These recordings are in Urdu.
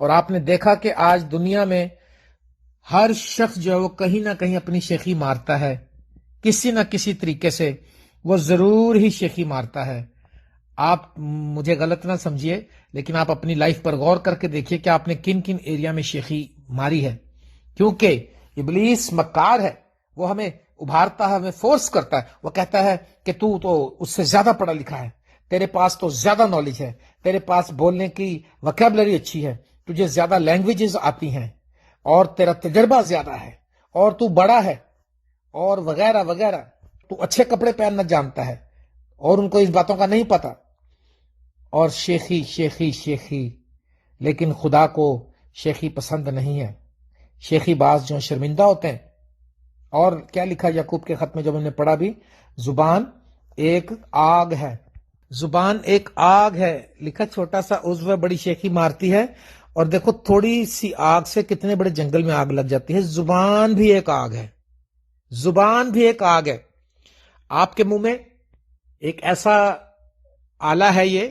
اور آپ نے دیکھا کہ آج دنیا میں ہر شخص جو ہے وہ کہیں نہ کہیں اپنی شیخی مارتا ہے، کسی نہ کسی طریقے سے وہ ضرور ہی شیخی مارتا ہے۔ آپ مجھے غلط نہ سمجھیے، لیکن آپ اپنی لائف پر غور کر کے دیکھیے کہ آپ نے کن کن ایریا میں شیخی ماری ہے، کیونکہ ابلیس مکار ہے، وہ ہمیں ابھارتا ہے، ہمیں فورس کرتا ہے، وہ کہتا ہے کہ تو اس سے زیادہ پڑھا لکھا ہے، تیرے پاس تو زیادہ نالج ہے، تیرے پاس بولنے کی وکیبلری اچھی ہے، تجھے زیادہ لینگویجز آتی ہیں، اور تیرا تجربہ زیادہ ہے، اور تو بڑا ہے، اور وغیرہ وغیرہ، تو اچھے کپڑے پہننا جانتا ہے، اور ان کو اس باتوں کا نہیں پتا، اور شیخی شیخی شیخی۔ لیکن خدا کو شیخی پسند نہیں ہے۔ شیخی باز جو شرمندہ ہوتے ہیں۔ اور کیا لکھا یعقوب کے خط میں جب ہم نے پڑھا بھی، زبان ایک آگ ہے، زبان ایک آگ ہے، لکھا چھوٹا سا عضو ہے، بڑی شیخی مارتی ہے، اور دیکھو تھوڑی سی آگ سے کتنے بڑے جنگل میں آگ لگ جاتی ہے۔ زبان بھی ایک آگ ہے، زبان بھی ایک آگ ہے۔ آپ کے منہ میں ایک ایسا آلہ ہے یہ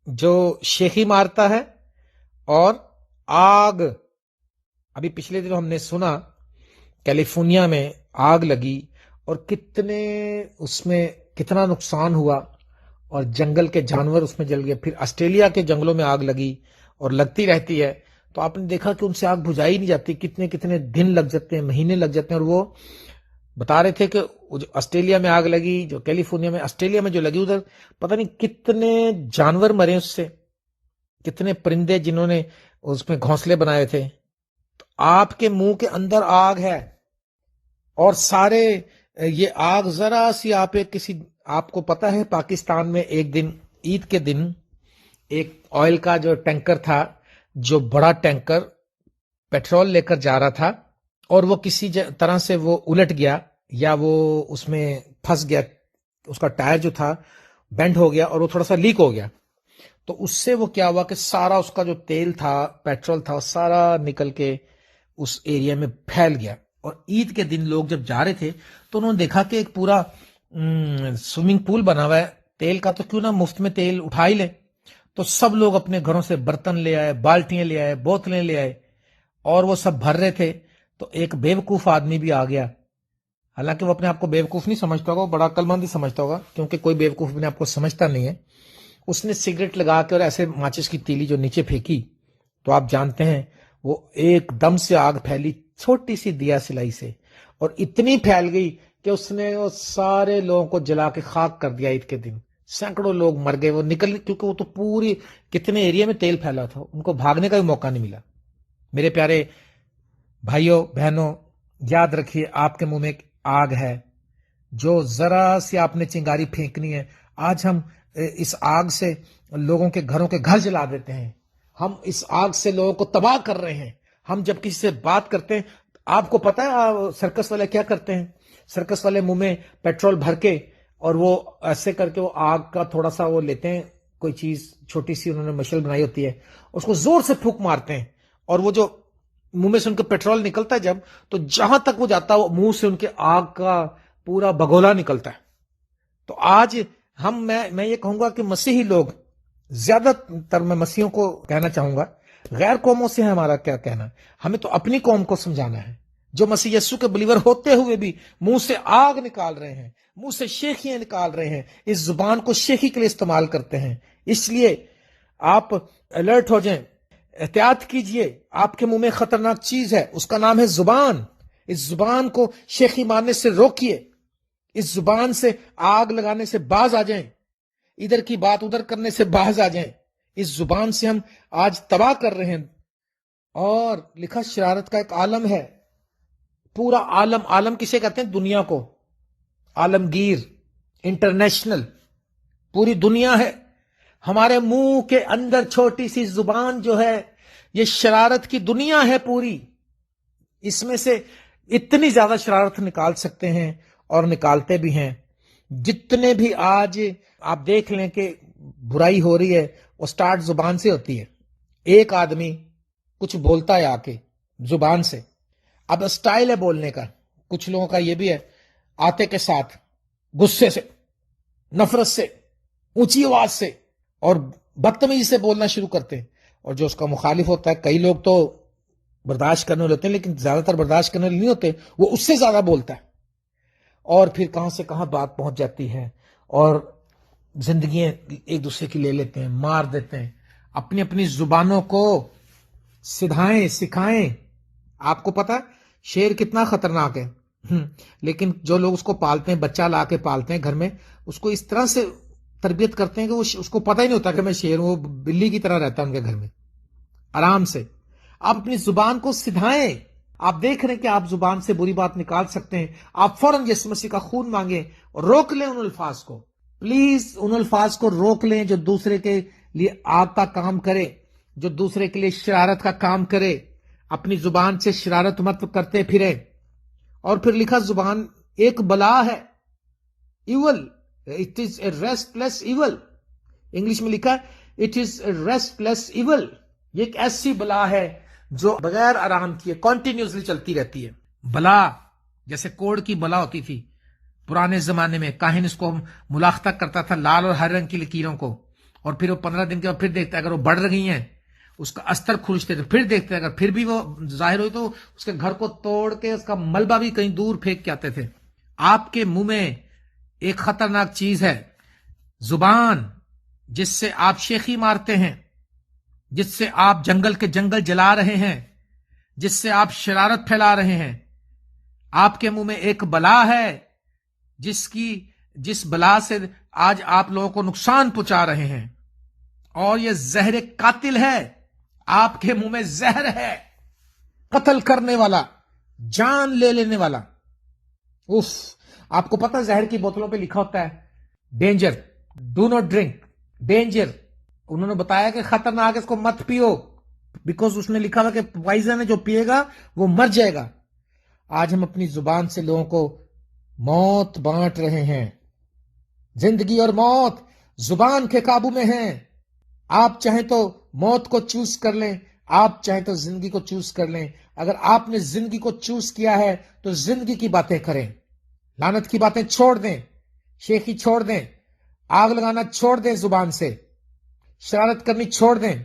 جو شیخی مارتا ہے، اور آگ، ابھی پچھلے دنوں ہم نے سنا کیلیفورنیا میں آگ لگی، اور کتنے اس میں کتنا نقصان ہوا، اور جنگل کے جانور اس میں جل گئے۔ پھر آسٹریلیا کے جنگلوں میں آگ لگی اور لگتی رہتی ہے، تو آپ نے دیکھا کہ ان سے آگ بجھائی نہیں جاتی، کتنے کتنے دن لگ جاتے ہیں، مہینے لگ جاتے ہیں۔ اور وہ بتا رہے تھے کہ آسٹریلیا میں آگ لگی، جو کیلیفورنیا میں، آسٹریلیا میں جو لگی، ادھر پتہ نہیں کتنے جانور مرے اس سے، کتنے پرندے جنہوں نے اس میں گھونسلے بنائے تھے۔ تو آپ کے منہ کے اندر آگ ہے، اور سارے یہ آگ ذرا سی آپ کو پتا ہے پاکستان میں ایک دن عید کے دن ایک آئل کا جو ٹینکر تھا، جو بڑا ٹینکر پیٹرول لے کر جا رہا تھا، اور وہ کسی طرح سے وہ الٹ گیا، یا وہ اس میں پھنس گیا، اس کا ٹائر جو تھا بینڈ ہو گیا، اور وہ تھوڑا سا لیک ہو گیا۔ تو اس سے وہ کیا ہوا کہ سارا اس کا جو تیل تھا، پیٹرول تھا، سارا نکل کے اس ایریا میں پھیل گیا۔ اور عید کے دن لوگ جب جا رہے تھے تو انہوں نے دیکھا کہ ایک پورا سوئمنگ پول بنا ہوا ہے تیل کا، تو کیوں نہ مفت میں تیل اٹھا ہی لیں۔ تو سب لوگ اپنے گھروں سے برتن لے آئے، بالٹیاں لے آئے، بوتلیں لے آئے، اور وہ سب بھر رہے تھے۔ تو ایک بیوقوف آدمی بھی آ گیا، حالانکہ وہ اپنے آپ کو بیوقوف نہیں سمجھتا ہوگا، وہ بڑا عقل مند ہی سمجھتا ہوگا، کیونکہ کوئی بیوقوف اپنے آپ کو سمجھتا نہیں ہے۔ اس نے سگریٹ لگا کے اور ایسے ماچس کی تیلی جو نیچے پھینکی، تو آپ جانتے ہیں وہ ایک دم سے آگ پھیلی، چھوٹی سی دیا سلائی سے، اور اتنی پھیل گئی کہ اس نے وہ سارے لوگوں کو جلا کے خاک کر دیا۔ عید کے دن سینکڑوں لوگ مر گئے، وہ نکل، کیونکہ وہ تو پوری کتنے ایریا میں تیل پھیلا تھا، ان کو بھاگنے کا بھی موقع نہیں ملا۔ میرے پیارے بھائیوں بہنوں، یاد رکھیے آپ کے منہ میں ایک آگ ہے، جو ذرا سی آپ نے چنگاری پھینکنی ہے۔ آج ہم اس آگ سے لوگوں کے گھروں کے گھر جلا دیتے ہیں، ہم اس آگ سے لوگوں کو تباہ کر رہے ہیں۔ ہم جب کسی سے بات کرتے ہیں، آپ کو پتا ہے سرکس والے کیا کرتے ہیں؟ سرکس والے منہ میں پیٹرول بھر کے، اور وہ ایسے کر کے وہ آگ کا تھوڑا سا وہ لیتے ہیں، کوئی چیز چھوٹی سی انہوں نے مشل بنائی ہوتی ہے، اس کو زور سے پھونک مارتے ہیں، اور وہ جو منہ میں سے ان کا پیٹرول نکلتا ہے جب، تو جہاں تک وہ جاتا ہے وہ منہ سے ان کے آگ کا پورا بگولا نکلتا ہے۔ تو آج میں یہ کہوں گا کہ مسیحی لوگ، زیادہ تر میں مسیحیوں کو کہنا چاہوں گا، غیر قوموں سے ہمارا کیا کہنا، ہمیں تو اپنی قوم کو سمجھانا ہے، جو مسیح یسوع کے بلیور ہوتے ہوئے بھی منہ سے آگ نکال رہے ہیں، منہ سے شیخیاں نکال رہے ہیں، اس زبان کو شیخی کے لیے استعمال کرتے ہیں۔ اس لیے آپ الرٹ ہو جائیں، احتیاط کیجئے، آپ کے منہ میں خطرناک چیز ہے، اس کا نام ہے زبان۔ اس زبان کو شیخی مارنے سے روکیے، اس زبان سے آگ لگانے سے باز آ جائیں، ادھر کی بات ادھر کرنے سے باز آ جائیں۔ اس زبان سے ہم آج تباہ کر رہے ہیں۔ اور لکھا شرارت کا ایک عالم ہے، پورا عالم، عالم کسے کہتے ہیں؟ دنیا کو، عالمگیر، انٹرنیشنل، پوری دنیا ہے۔ ہمارے منہ کے اندر چھوٹی سی زبان جو ہے، یہ شرارت کی دنیا ہے پوری، اس میں سے اتنی زیادہ شرارت نکال سکتے ہیں، اور نکالتے بھی ہیں۔ جتنے بھی آج آپ دیکھ لیں کہ برائی ہو رہی ہے، وہ سٹارٹ زبان سے ہوتی ہے۔ ایک آدمی کچھ بولتا ہے آ کے زبان سے، اب سٹائل ہے بولنے کا، کچھ لوگوں کا یہ بھی ہے، آتے کے ساتھ غصے سے، نفرت سے، اونچی آواز سے اور بدتمیزی سے بولنا شروع کرتے ہیں، اور جو اس کا مخالف ہوتا ہے، کئی لوگ تو برداشت کرنے والے ہوتے ہیں لیکن زیادہ تر برداشت کرنے والے نہیں ہوتے، وہ اس سے زیادہ بولتا ہے، اور پھر کہاں سے کہاں بات پہنچ جاتی ہے، اور زندگیاں ایک دوسرے کی لے لیتے ہیں، مار دیتے ہیں۔ اپنی اپنی زبانوں کو سدھائیں، سکھائیں۔ آپ کو پتا شیر کتنا خطرناک ہے، لیکن جو لوگ اس کو پالتے ہیں، بچہ لا کے پالتے ہیں گھر میں، اس کو اس طرح سے تربیت کرتے ہیں کہ اس کو پتہ ہی نہیں ہوتا کہ میں شیر ہوں، وہ بلی کی طرح رہتا ہے ان کے گھر میں آرام سے۔ آپ اپنی زبان کو سدھائیں۔ آپ دیکھ رہے ہیں کہ آپ زبان سے بری بات نکال سکتے ہیں، آپ فوراً یسوع مسیح کا خون مانگیں اور روک لیں ان الفاظ کو۔ پلیز ان الفاظ کو روک لیں جو دوسرے کے لیے آگ کا کام کرے، جو دوسرے کے لیے شرارت کا کام کرے۔ اپنی زبان سے شرارت مت کرتے پھریں۔ اور پھر لکھا زبان ایک بلا ہے، evil, it is a restless evil. English میں لکھا it is a restless evil. یہ ایک ایسی بلا ہے جو بغیر آرام کیے کنٹینیوسلی چلتی رہتی ہے۔ بلا جیسے کوڑ کی بلا ہوتی تھی پرانے زمانے میں، کاہن اس کو ملاختہ کرتا تھا لال اور ہرے رنگ کی لکیروں کو، اور پھر وہ 15 دن کے بعد پھر دیکھتا ہے اگر وہ بڑھ رہی ہیں، اس کا استر کھرچتے تھے، پھر دیکھتے ہیں اگر پھر بھی وہ ظاہر ہوئی تو اس کے گھر کو توڑ کے اس کا ملبہ بھی کہیں دور پھینک کے آتے تھے۔ آپ کے منہ میں ایک خطرناک چیز ہے، زبان، جس سے آپ شیخی مارتے ہیں، جس سے آپ جنگل کے جنگل جلا رہے ہیں، جس سے آپ شرارت پھیلا رہے ہیں۔ آپ کے منہ میں ایک بلا ہے جس بلا سے آج آپ لوگوں کو نقصان پہنچا رہے ہیں، اور یہ زہر قاتل ہے۔ آپ کے منہ میں زہر ہے، قتل کرنے والا، جان لے لینے والا۔ اف، آپ کو پتہ زہر کی بوتلوں پہ لکھا ہوتا ہے danger, do not drink, danger. انہوں نے بتایا کہ خطرناک ہے، اس کو مت پیو، بیکاز اس نے لکھا ہوا کہ پوائزن ہے، جو پیے گا وہ مر جائے گا۔ آج ہم اپنی زبان سے لوگوں کو موت بانٹ رہے ہیں۔ زندگی اور موت زبان کے قابو میں ہیں۔ آپ چاہیں تو موت کو چوز کر لیں، آپ چاہیں تو زندگی کو چوز کر لیں۔ اگر آپ نے زندگی کو چوز کیا ہے تو زندگی کی باتیں کریں، لعنت کی باتیں چھوڑ دیں، شیخی چھوڑ دیں، آگ لگانا چھوڑ دیں، زبان سے شرارت کرنی چھوڑ دیں۔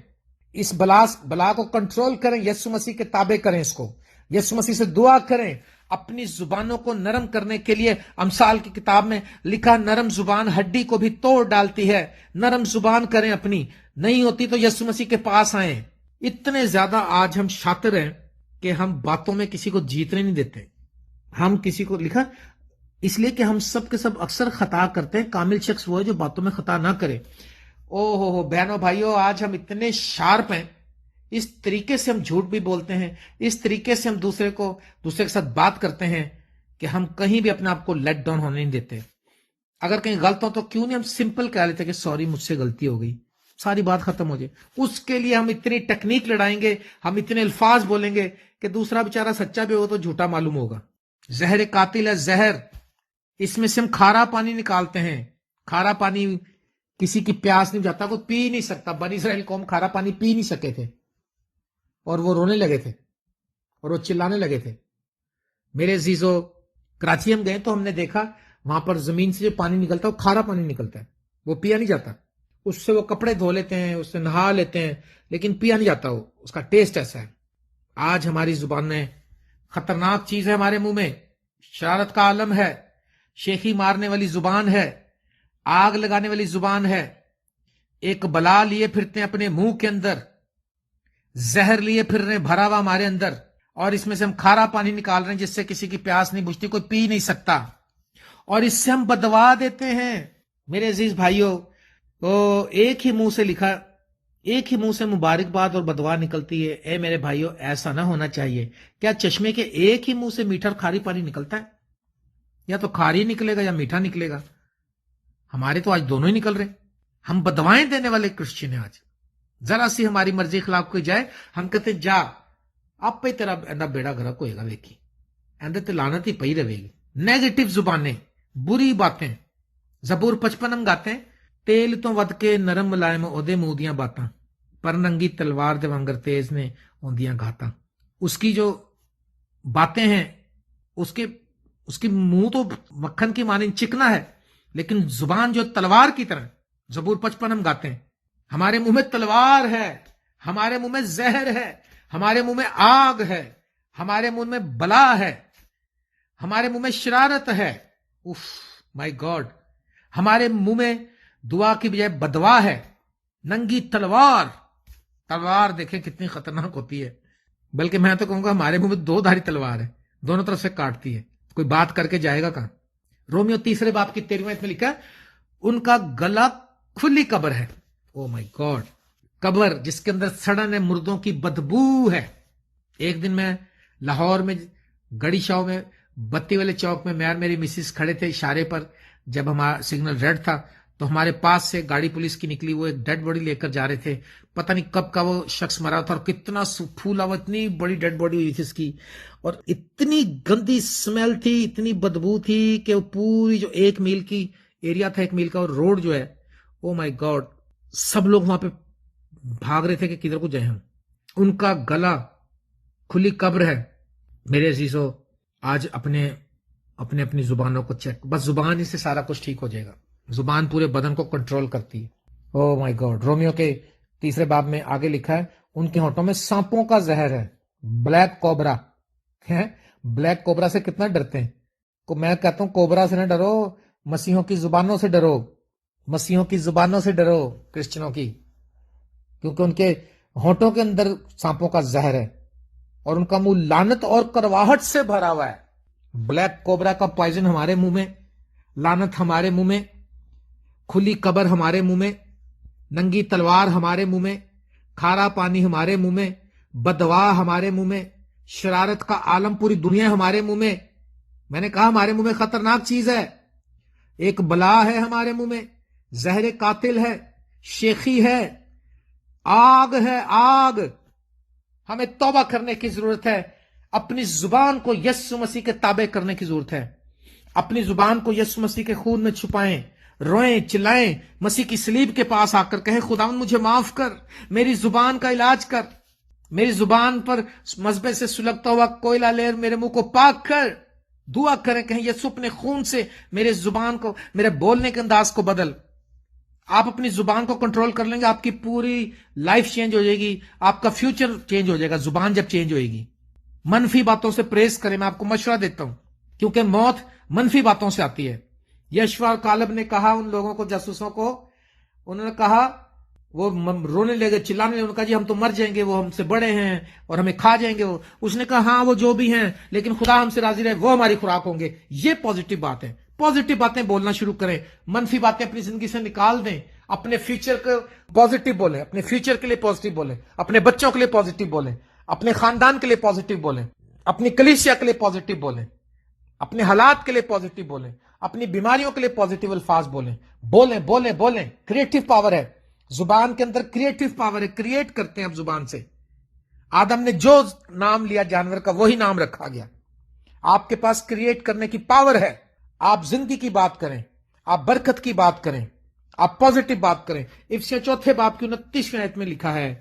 اس بلا کو کنٹرول کریں، یسوع مسیح کے تابع کریں، اس کو یسوع مسیح سے دعا کریں۔ اپنی زبانوں کو نرم کرنے کے لیے امثال کی کتاب میں لکھا نرم زبان ہڈی کو بھی توڑ ڈالتی ہے۔ نرم زبان کریں، اپنی نہیں ہوتی تو یسوع مسیح کے پاس آئیں۔ اتنے زیادہ آج ہم شاطر ہیں کہ ہم باتوں میں کسی کو جیتنے نہیں دیتے۔ ہم کسی کو لکھا اس لیے کہ ہم سب کے سب اکثر خطا کرتے ہیں، کامل شخص وہ ہے جو باتوں میں خطا نہ کرے۔ او ہو بہنوں بھائیوں، آج ہم اتنے شارپ ہیں، اس طریقے سے ہم جھوٹ بھی بولتے ہیں، اس طریقے سے ہم دوسرے کے ساتھ بات کرتے ہیں کہ ہم کہیں بھی اپنے آپ کو لیٹ ڈاؤن ہونے نہیں دیتے۔ اگر کہیں غلط ہو تو کیوں نہیں ہم سمپل کہہ لیتے کہ سوری، مجھ سے غلطی ہو گئی، ساری بات ختم ہو جائے۔ اس کے لیے ہم اتنی ٹیکنیک لڑائیں گے، ہم اتنے الفاظ بولیں گے کہ دوسرا بیچارہ سچا بھی ہو تو جھوٹا معلوم ہوگا۔ زہر قاتل ہے، زہر، اس میں سے ہم کھارا پانی نکالتے ہیں۔ کھارا پانی کسی کی پیاس نہیں جاتا، کوئی پی نہیں سکتا۔ بنی اسرائیل قوم کھارا پانی پی نہیں سکے تھے، اور وہ رونے لگے تھے اور وہ چلانے لگے تھے۔ میرے عزیزو، کراچی ہم گئے تو ہم نے دیکھا وہاں پر زمین سے جو پانی نکلتا ہے وہ کھارا پانی نکلتا ہے، وہ پیا نہیں جاتا۔ اس سے وہ کپڑے دھو لیتے ہیں، اس سے نہا لیتے ہیں، لیکن پیا نہیں جاتا، وہ اس کا ٹیسٹ ایسا ہے۔ آج ہماری زبان میں خطرناک چیز ہے، ہمارے منہ میں شرارت کا عالم ہے، شیخی مارنے والی زبان ہے، آگ لگانے والی زبان ہے۔ ایک بلا لیے پھرتے ہیں اپنے منہ کے اندر، زہر لیے پھر رہے بھرا ہوا ہمارے اندر، اور اس میں سے ہم کھارا پانی نکال رہے ہیں جس سے کسی کی پیاس نہیں بجھتی، کوئی پی نہیں سکتا، اور اس سے ہم بدوا دیتے ہیں۔ میرے عزیز بھائیوں، ایک ہی منہ سے لکھا، ایک ہی منہ سے مبارکباد اور بدوا نکلتی ہے۔ اے میرے بھائیوں، ایسا نہ ہونا چاہیے۔ کیا چشمے کے ایک ہی منہ سے میٹھا اور کھاری پانی نکلتا ہے؟ یا تو کھاری نکلے گا یا میٹھا نکلے گا۔ ہمارے تو آج دونوں ہی نکل رہے ہیں۔ ہم بدوائیں دینے والے کرسچن ہیں آج۔ ذرا سی ہماری مرضی خلاف کوئی جائے، ہم کہتے جا آپ پہ تیرا اینا بیڑا گھرک ہوئے گا، ویکھی اندر تے لعنت ہی پئی رہے گی۔ نیگیٹو زبانیں، بری باتیں۔ زبور 55 ہم گاتے ہیں، تیل تو ود کے نرم ملائم اودے منہ دیاں باتاں، پر ننگی تلوار دے وانگر تیز نے ہوندیاں گھاتاں۔ اس کی جو باتیں ہیں، اس کی منہ تو مکھن کی مانند چکنا ہے، لیکن زبان جو تلوار کی طرح۔ زبور 55 ہم گاتے ہیں، ہمارے منہ میں تلوار ہے، ہمارے منہ میں زہر ہے، ہمارے منہ میں آگ ہے، ہمارے منہ میں بلا ہے، ہمارے منہ میں شرارت ہے. If my God. ہمارے منہ میں دعا کی بجائے بدوا ہے. ننگی تلوار. تلوار دیکھیں کتنی خطرناک ہوتی ہے، بلکہ میں تو کہوں گا ہمارے منہ میں 2 دھاری تلوار ہے، دونوں طرف سے کاٹتی ہے. کوئی بات کر کے جائے گا کہاں؟ رومیو 3 باب کی 13 میں لکھا ہے ان کا گلا کھلی قبر ہے. او مائی گاڈ. قبر جس کے اندر سڑن ہے، مردوں کی بدبو ہے. ایک دن میں لاہور میں گڑی شاہ میں بتی والے چوک میں اور میری مسز کھڑے تھے اشارے پر. جب ہمارا سگنل ریڈ تھا تو ہمارے پاس سے گاڑی پولیس کی نکلی، وہ ایک ڈیڈ باڈی لے کر جا رہے تھے. پتہ نہیں کب کا وہ شخص مرا تھا اور کتنا پھولا ہوا، اتنی بڑی ڈیڈ باڈی ہوئی تھی اس کی، اور اتنی گندی سمیل تھی، اتنی بدبو تھی کہ وہ پوری جو 1 میل کی ایریا تھا، 1 میل کا روڈ جو ہے، او مائی گاڈ، سب لوگ وہاں پہ بھاگ رہے تھے کہ کدھر کو جائیں ہم. ان کا گلا کھلی قبر ہے. میرے عزیزو، آج اپنی زبانوں کو چیک، بس زبان ہی سے سارا کچھ ٹھیک ہو جائے گا. زبان پورے بدن کو کنٹرول کرتی ہے. او مائی گاڈ. رومیو کے 3 باب میں آگے لکھا ہے ان کے ہونٹوں میں سانپوں کا زہر ہے. بلیک کوبرا ہے. بلیک کوبرا سے کتنا ڈرتے ہیں. میں کہتا ہوں کوبرا سے نہ ڈرو، مسیحوں کی زبانوں سے ڈرو. مسیحوں کی زبانوں سے ڈرو، کرسچنوں کی، کیونکہ ان کے ہونٹوں کے اندر سانپوں کا زہر ہے اور ان کا منہ لعنت اور کرواہٹ سے بھرا ہوا ہے. بلیک کوبرا کا پوائزن ہمارے منہ میں، لعنت ہمارے منہ میں، کھلی قبر ہمارے منہ میں، ننگی تلوار ہمارے منہ میں، کھارا پانی ہمارے منہ میں، بدوا ہمارے منہ میں، شرارت کا عالم پوری دنیا ہمارے منہ میں. میں نے کہا ہمارے منہ میں خطرناک چیز ہے. ایک بلا ہے ہمارے منہ میں، زہر قاتل ہے، شیخی ہے، آگ ہے، آگ. ہمیں توبہ کرنے کی ضرورت ہے. اپنی زبان کو یسوع مسیح کے تابع کرنے کی ضرورت ہے. اپنی زبان کو یسوع مسیح کے خون میں چھپائیں، روئیں، چلائیں، مسیح کی صلیب کے پاس آ کر کہیں خداوند مجھے معاف کر، میری زبان کا علاج کر، میری زبان پر مذبے سے سلگتا ہوا کوئلہ لے میرے منہ کو پاک کر. دعا کریں، کہیں یسوع اپنے خون سے میرے زبان کو، میرے بولنے کے انداز کو بدل. آپ اپنی زبان کو کنٹرول کر لیں گے، آپ کی پوری لائف چینج ہو جائے گی، آپ کا فیوچر چینج ہو جائے گا. زبان جب چینج ہوئے گی. منفی باتوں سے پریز کریں. میں آپ کو مشورہ دیتا ہوں، کیونکہ موت منفی باتوں سے آتی ہے. یشوع اور کالب نے کہا ان لوگوں کو، جاسوسوں کو، انہوں نے کہا، وہ رونے لگے، چلانے لگے، انہوں نے کہا جی ہم تو مر جائیں گے، وہ ہم سے بڑے ہیں اور ہمیں کھا جائیں گے. اس نے کہا ہاں وہ جو بھی ہیں، لیکن خدا ہم سے راضی رہے، وہ ہماری خوراک ہوں گے. یہ پازیٹو بات ہے. پازیٹو باتیں بولنا شروع کریں. منفی باتیں اپنی زندگی سے نکال دیں. اپنے فیوچر کو پازیٹو بولیں، اپنے فیوچر کے لیے پازیٹو بولیں، اپنے بچوں کے لیے پازیٹو بولیں، اپنے خاندان کے لیے پازیٹو بولیں، اپنی کلیسیا کے لیے پازیٹو بولیں، اپنے حالات کے لیے پازیٹو بولیں، اپنی بیماریوں کے لیے پازیٹو الفاظ بولیں. بولیں بولیں بولیں. کریٹو پاور ہے زبان کے اندر. کریٹو پاور ہے. کریٹ کرتے ہیں آپ زبان سے. آدم نے جو نام لیا جانور کا وہی نام رکھا گیا. آپ کے پاس کریٹ کرنے کی پاور ہے. آپ زندگی کی بات کریں، آپ برکت کی بات کریں، آپ پازیٹو بات کریں. افسیہ 4 باب کی 29 آیت میں لکھا ہے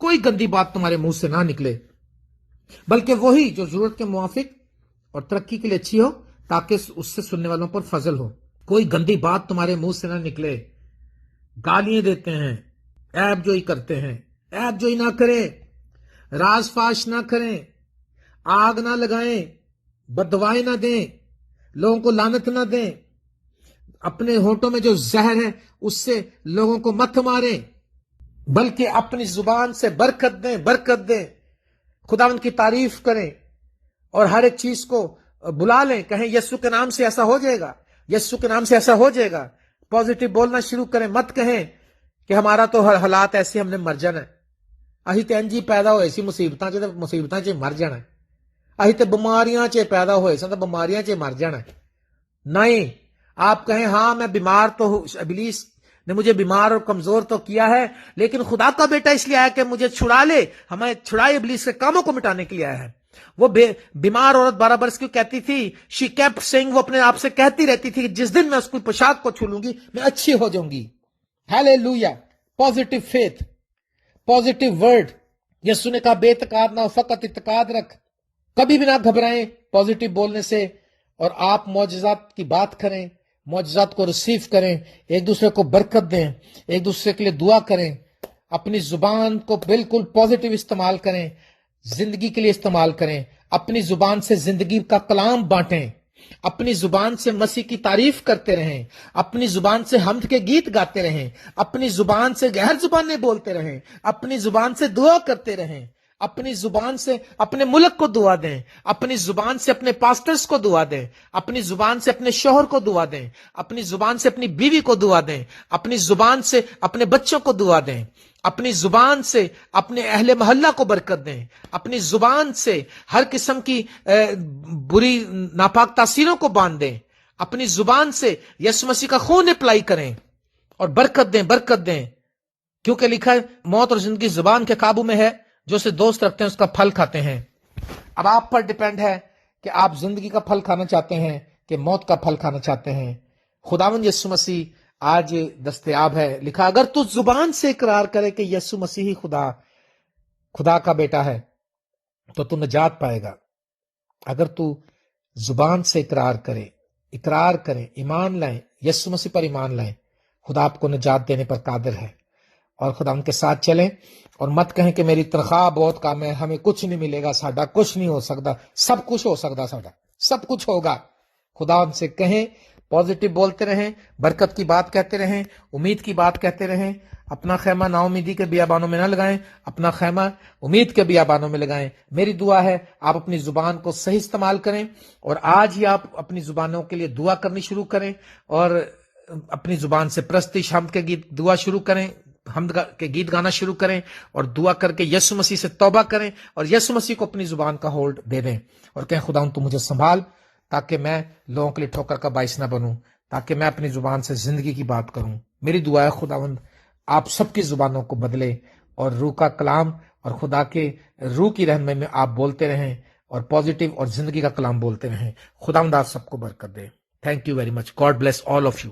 کوئی گندی بات تمہارے منہ سے نہ نکلے، بلکہ وہی جو ضرورت کے موافق اور ترقی کے لیے اچھی ہو، تاکہ اس سے سننے والوں پر فضل ہو. کوئی گندی بات تمہارے منہ سے نہ نکلے. گالیاں دیتے ہیں، عیب جوئی کرتے ہیں. عیب جوئی نہ کریں، راز فاش نہ کریں، آگ نہ لگائیں، بددعائیں نہ دیں، لوگوں کو لعنت نہ دیں. اپنے ہونٹوں میں جو زہر ہے اس سے لوگوں کو مت ماریں، بلکہ اپنی زبان سے برکت دیں، برکت دیں. خداوند کی تعریف کریں اور ہر ایک چیز کو بلا لیں. کہیں یسوع کے نام سے ایسا ہو جائے گا، یسوع کے نام سے ایسا ہو جائے گا. پازیٹو بولنا شروع کریں. مت کہیں کہ ہمارا تو ہر حالات ایسے، ہم نے مر جانا ہے، اہی تے انجی پیدا ہوئے سی مصیبتاں چ، مصیبتاں چ مر جانا ہے، اہی تے بیماریاں چ پیدا ہوئے سن، بیماریاں چ مر جانا ہے. نہیں، آپ کہیں ہاں میں بیمار تو ہوں، ابلیس نے مجھے بیمار اور کمزور تو کیا ہے، لیکن خدا کا بیٹا اس لیے آیا کہ مجھے چھڑا لے، ہمیں چھڑائے ابلیس کے کاموں کو مٹانے کے لیے آیا ہے. وہ بیمار عورت 12 برس کی کہتی تھی، شی کیپٹ سیئنگ، وہ اپنے آپ سے کہتی رہتی تھی کہ جس دن میں اس کی پوشاک کو چھو لوں گی میں اچھی ہو جاؤں گی. Hallelujah. Positive faith, positive word. یسوع نے کہا بے اعتقاد نہ ہو، فقط اعتقاد رکھ. کبھی بھی نہ گھبرائیں پازیٹو بولنے سے. اور آپ معجزات کی بات کریں، معجزات کو ریسیو کریں، ایک دوسرے کو برکت دیں، ایک دوسرے کے لیے دعا کریں. اپنی زبان کو بالکل پازیٹو استعمال کریں، زندگی کے لیے استعمال کریں، اپنی زبان سے زندگی کا کلام بانٹیں، اپنی زبان سے مسیح کی تعریف کرتے رہیں، اپنی زبان سے حمد کے گیت گاتے رہیں، اپنی زبان سے غیر زبانیں بولتے رہیں، اپنی زبان سے دعا کرتے رہیں، اپنی زبان سے اپنے ملک کو دعا دیں، اپنی زبان سے اپنے پاسٹرز کو دعا دیں، اپنی زبان سے اپنے شوہر کو دعا دیں، اپنی زبان سے اپنی بیوی کو دعا دیں، اپنی زبان سے اپنے بچوں کو دعا دیں، اپنی زبان سے اپنے اہل محلہ کو برکت دیں، اپنی زبان سے ہر قسم کی بری ناپاک تاثیروں کو باندھ دیں، اپنی زبان سے یسوع مسیح کا خون اپلائی کریں اور برکت دیں، برکت دیں، کیونکہ لکھا ہے موت اور زندگی زبان کے قابو میں ہے، جو اسے دوست رکھتے ہیں اس کا پھل کھاتے ہیں۔ اب آپ پر ڈیپینڈ ہے کہ آپ زندگی کا پھل کھانا چاہتے ہیں کہ موت کا پھل کھانا چاہتے ہیں۔ خداوند یسوع مسیح آج دستیاب ہے۔ لکھا اگر تو زبان سے اقرار کرے کہ یسوع مسیح ہی خدا کا بیٹا ہے تو نجات پائے گا۔ اگر تو زبان سے اقرار کریں، ایمان لائیں، یسوع مسیح پر ایمان لائیں، خدا آپ کو نجات دینے پر قادر ہے۔ اور خدا ان کے ساتھ چلیں اور مت کہیں کہ میری تنخواہ بہت کم ہے، ہمیں کچھ نہیں ملے گا، ساڈا کچھ نہیں ہو سکتا۔ سب کچھ ہو سکتا، ساڈا سب کچھ ہوگا۔ خدا ان سے کہیں، پازیٹو بولتے رہیں، برکت کی بات کہتے رہیں، امید کی بات کہتے رہیں۔ اپنا خیمہ نا امیدی کے بیابانوں میں نہ لگائیں، اپنا خیمہ امید کے بیابانوں میں لگائیں۔ میری دعا ہے آپ اپنی زبان کو صحیح استعمال کریں، اور آج ہی آپ اپنی زبانوں کے لیے دعا کرنی شروع کریں، اور اپنی زبان سے پرستش، حمد کے گیت دعا شروع کریں، حمد کے گیت گانا شروع کریں، اور دعا کر کے یسوع مسیح سے توبہ کریں، اور یسوع مسیح کو اپنی زبان کا ہولڈ دے دیں، اور کہیں خدا تو مجھے سنبھال، تاکہ میں لوگوں کے لیے ٹھوکر کا باعث نہ بنوں، تاکہ میں اپنی زبان سے زندگی کی بات کروں۔ میری دعا ہے خداوند آپ سب کی زبانوں کو بدلے، اور روح کا کلام اور خدا کے روح کی رہنمائی میں آپ بولتے رہیں، اور پازیٹو اور زندگی کا کلام بولتے رہیں۔ خداوند آپ سب کو برکت دے۔ Thank you very much. God bless all of you.